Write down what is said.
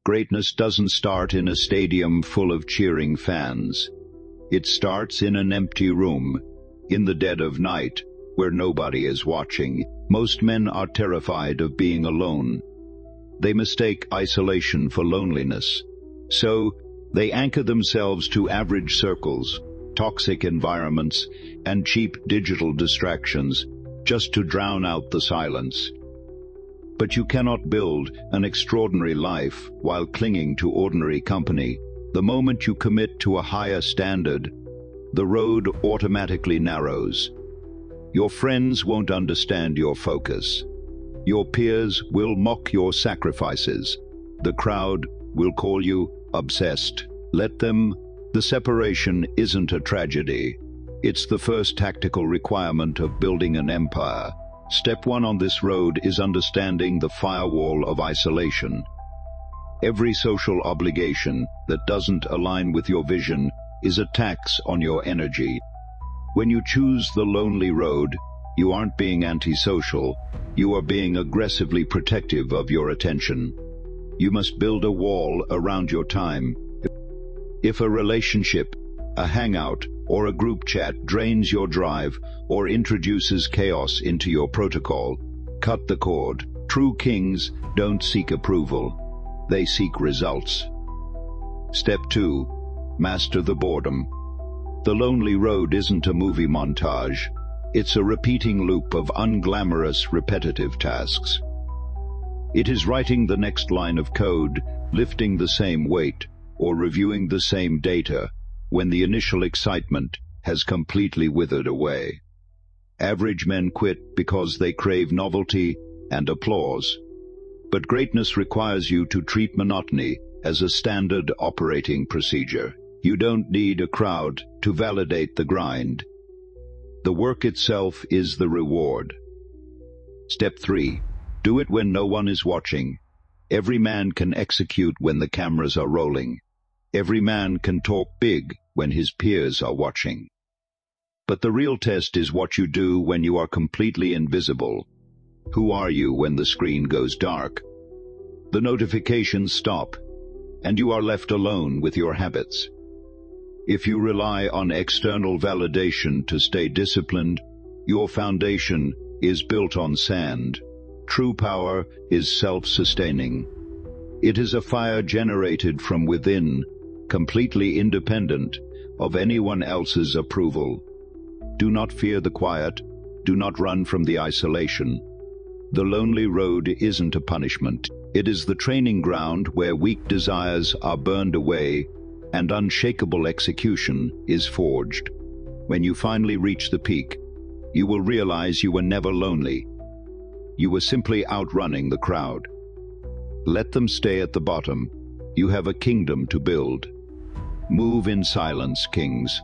Greatness doesn't start in a stadium full of cheering fans. It starts in an empty room, in the dead of night, where nobody is watching. Most men are terrified of being alone. They mistake isolation for loneliness. So, they anchor themselves to average circles, toxic environments, and cheap digital distractions, just to drown out the silence. But you cannot build an extraordinary life while clinging to ordinary company. The moment you commit to a higher standard, the road automatically narrows. Your friends won't understand your focus. Your peers will mock your sacrifices. The crowd will call you obsessed. Let them. The separation isn't a tragedy. It's the first tactical requirement of building an empire. Step 1 on this road is understanding the firewall of isolation. Every social obligation that doesn't align with your vision is a tax on your energy. When you choose the lonely road, you aren't being antisocial, you are being aggressively protective of your attention. You must build a wall around your time. If a relationship, a hangout, or a group chat drains your drive or introduces chaos into your protocol, cut the cord. True kings don't seek approval. They seek results. Step 2. Master the boredom. The lonely road isn't a movie montage. It's a repeating loop of unglamorous, repetitive tasks. It is writing the next line of code, lifting the same weight, or reviewing the same data when the initial excitement has completely withered away. Average men quit because they crave novelty and applause. But greatness requires you to treat monotony as a standard operating procedure. You don't need a crowd to validate the grind. The work itself is the reward. Step 3. Do it when no one is watching. Every man can execute when the cameras are rolling. Every man can talk big when his peers are watching. But the real test is what you do when you are completely invisible. Who are you when the screen goes dark? The notifications stop, and you are left alone with your habits. If you rely on external validation to stay disciplined, your foundation is built on sand. True power is self-sustaining. It is a fire generated from within, completely independent of anyone else's approval. Do not fear the quiet. Do not run from the isolation. The lonely road isn't a punishment. It is the training ground where weak desires are burned away and unshakable execution is forged. When you finally reach the peak, you will realize you were never lonely. You were simply outrunning the crowd. Let them stay at the bottom. You have a kingdom to build. Move in silence, kings.